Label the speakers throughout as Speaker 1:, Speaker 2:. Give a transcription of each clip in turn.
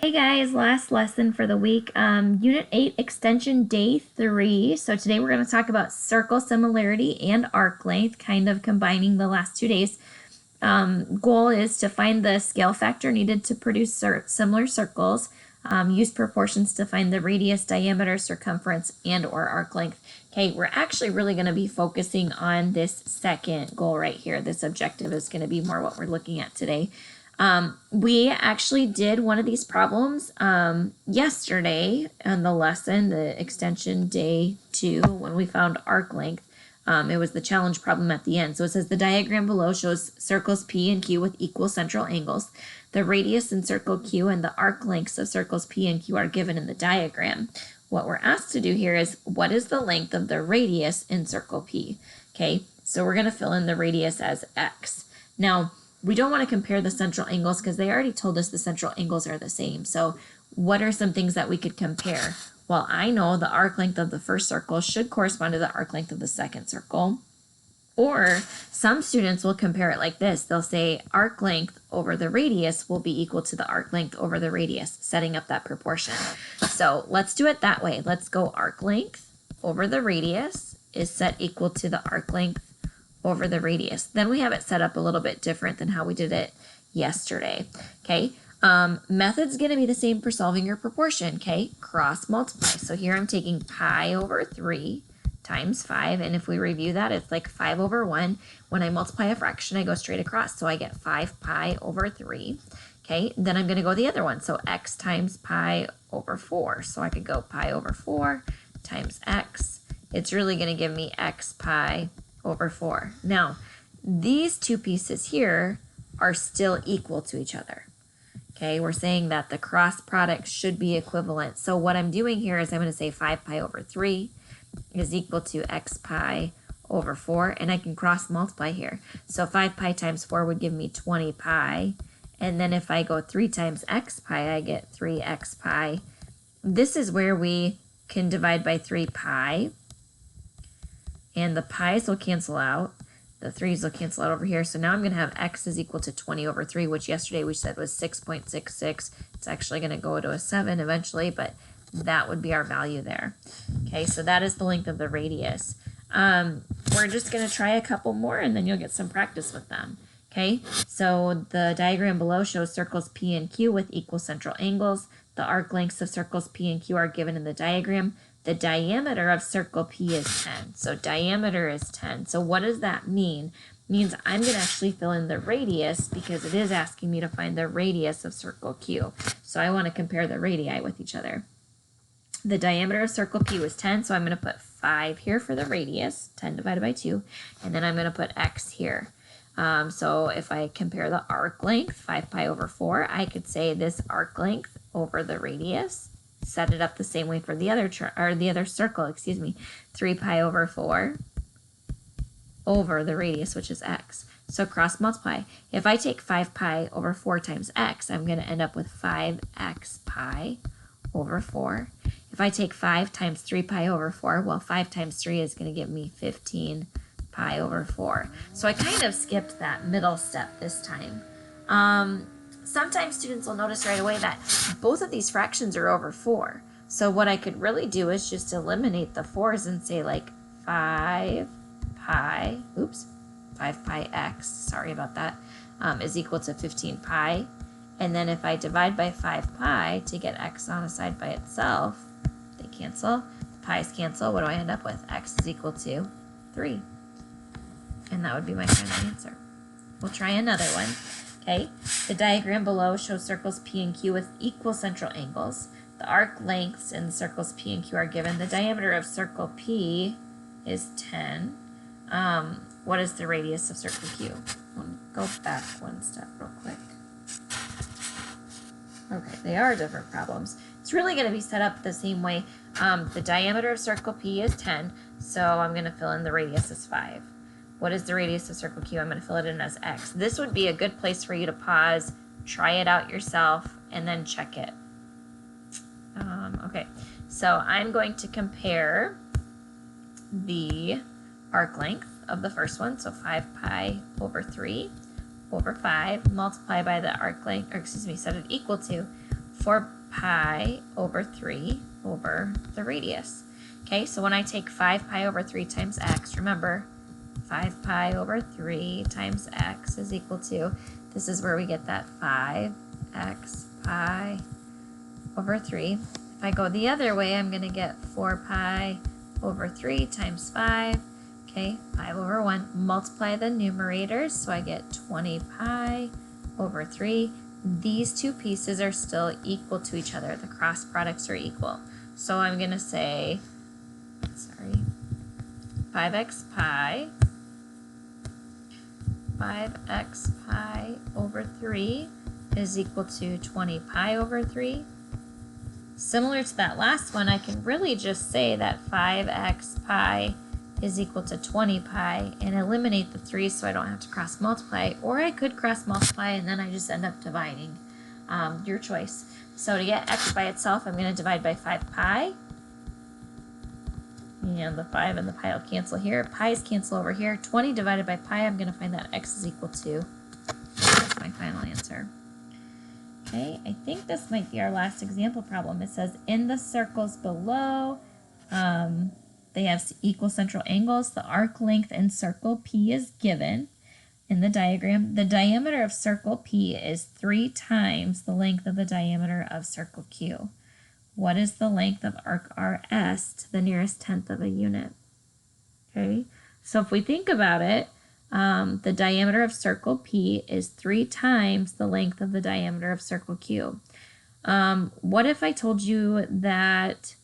Speaker 1: Hey guys, last lesson for the week, Unit 8, Extension Day 3. So today we're going to talk about circle similarity and arc length, kind of combining the last 2 days. Goal is to find the scale factor needed to produce similar circles, use proportions to find the radius, diameter, circumference, and or arc length. Okay, we're actually really going to be focusing on this second goal right here. This objective is going to be more what we're looking at today. We actually did one of these problems yesterday on the lesson, the extension day 2, when we found arc length. It was the challenge problem at the end. So it says the diagram below shows circles P and Q with equal central angles. The radius in circle Q and the arc lengths of circles P and Q are given in the diagram. What we're asked to do here is, what is the length of the radius in circle P? Okay, so we're going to fill in the radius as x. Now, we don't want to compare the central angles because they already told us the central angles are the same. So what are some things that we could compare? Well, I know the arc length of the first circle should correspond to the arc length of the second circle. Or some students will compare it like this. They'll say arc length over the radius will be equal to the arc length over the radius, setting up that proportion. So let's do it that way. Let's go arc length over the radius is set equal to the arc length over the radius. Then we have it set up a little bit different than how we did it yesterday. Okay, method's going to be the same for solving your proportion. Okay, cross multiply. So here I'm taking pi over 3 times 5, and if we review that, it's like 5 over 1. When I multiply a fraction, I go straight across, so I get 5 pi over 3. Okay, then I'm going to go the other one, so x times pi over 4. So I could go pi over 4 times x. It's really going to give me x pi over 4. Now, these two pieces here are still equal to each other. Okay, we're saying that the cross product should be equivalent. So what I'm doing here is I'm going to say 5 pi over 3 is equal to x pi over 4, and I can cross multiply here. So 5 pi times 4 would give me 20 pi, and then if I go 3 times x pi, I get 3x pi. This is where we can divide by 3 pi, and the pi's will cancel out. The 3's will cancel out over here. So now I'm going to have x is equal to 20 over 3, which yesterday we said was 6.66. It's actually going to go to a 7 eventually, but that would be our value there. Okay, so that is the length of the radius. We're just going to try a couple more, and then you'll get some practice with them. Okay, so the diagram below shows circles P and Q with equal central angles. The arc lengths of circles P and Q are given in the diagram. The diameter of circle P is 10. So diameter is 10. So what does that mean? It means I'm going to actually fill in the radius because it is asking me to find the radius of circle Q. So I want to compare the radii with each other. The diameter of circle Q is 10, so I'm going to put 5 here for the radius, 10 divided by 2, and then I'm going to put x here. So if I compare the arc length, 5 pi over 4, I could say this arc length over the radius. Set it up the same way for the other circle, 3 pi over 4 over the radius, which is x. So cross multiply. If I take 5 pi over 4 times x, I'm going to end up with 5x pi over 4. If I take 5 times 3 pi over 4, well, 5 times 3 is going to give me 15 pi over 4. So I kind of skipped that middle step this time. Sometimes students will notice right away that both of these fractions are over 4. So what I could really do is just eliminate the 4's and say like 5 pi x, sorry about that, is equal to 15 pi. And then if I divide by 5 pi to get x on a side by itself, they cancel, the pi's cancel, what do I end up with? X is equal to 3. And that would be my final answer. We'll try another one. Okay, the diagram below shows circles P and Q with equal central angles. The arc lengths in the circles P and Q are given. The diameter of circle P is 10. What is the radius of circle Q? I'll go back one step real quick. Okay, they are different problems. It's really going to be set up the same way. The diameter of circle P is 10, so I'm going to fill in the radius as 5. What is the radius of circle Q? I'm going to fill it in as x. This would be a good place for you to pause, try it out yourself, and then check it. Okay, so I'm going to compare the arc length of the first one, so 5 pi over 3 over 5, multiply by the arc length, set it equal to 4 pi over 3 over the radius. Okay, so when I take 5 pi over 3 times x, remember, 5 pi over 3 times x is equal to, this is where we get that 5x pi over 3. If I go the other way, I'm going to get 4 pi over 3 times 5. Okay, 5 over 1. Multiply the numerators, so I get 20 pi over 3. These two pieces are still equal to each other. The cross products are equal. So I'm going to say, 5x pi over 3 is equal to 20 pi over 3. Similar to that last one, I can really just say that 5x pi is equal to 20 pi and eliminate the 3 so I don't have to cross multiply, or I could cross multiply and then I just end up dividing. Your choice. So to get x by itself, I'm going to divide by 5 pi. And the 5 and the pi will cancel here. Pi's cancel over here. 20 divided by pi, I'm going to find that x is equal to. That's my final answer. Okay, I think this might be our last example problem. It says in the circles below, they have equal central angles. The arc length in circle P is given in the diagram. The diameter of circle P is 3 times the length of the diameter of circle Q. What is the length of arc RS to the nearest tenth of a unit? Okay, so if we think about it, the diameter of circle P is 3 times the length of the diameter of circle Q. What if I told you that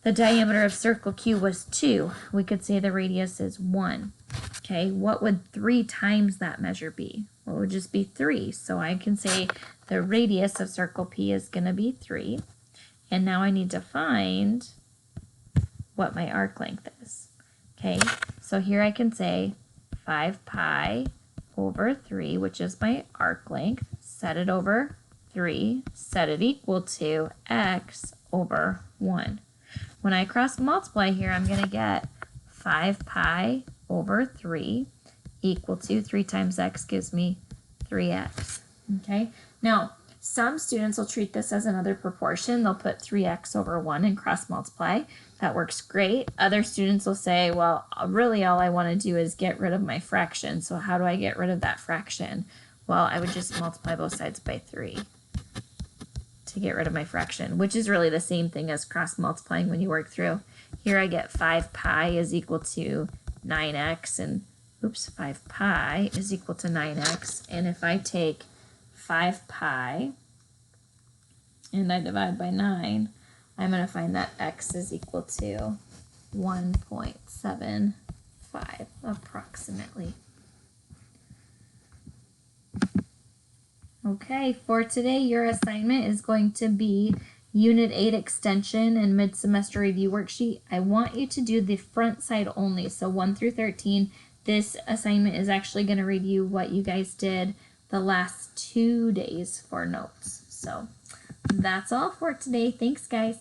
Speaker 1: the diameter of circle Q was 2? We could say the radius is 1. Okay, what would 3 times that measure be? Well, it would just be 3. So I can say the radius of circle P is going to be 3. And now I need to find what my arc length is. Okay, so here I can say 5 pi over 3, which is my arc length, set it over 3, set it equal to x over 1. When I cross multiply here, I'm going to get 5 pi over 3 equal to 3 times x gives me 3x. Okay, now some students will treat this as another proportion. They'll put 3x over 1 and cross multiply. That works great. Other students will say, well, really all I want to do is get rid of my fraction. So how do I get rid of that fraction? Well, I would just multiply both sides by 3 to get rid of my fraction, which is really the same thing as cross multiplying when you work through. Here I get 5 pi is equal to 9x, and 5 pi is equal to 9x. And if I take 5 pi and I divide by 9, I'm going to find that x is equal to 1.75 approximately. Okay, for today your assignment is going to be Unit 8 Extension and Mid-Semester Review Worksheet. I want you to do the front side only, so 1 through 13. This assignment is actually going to review what you guys did the last 2 days for notes. So that's all for today. Thanks, guys.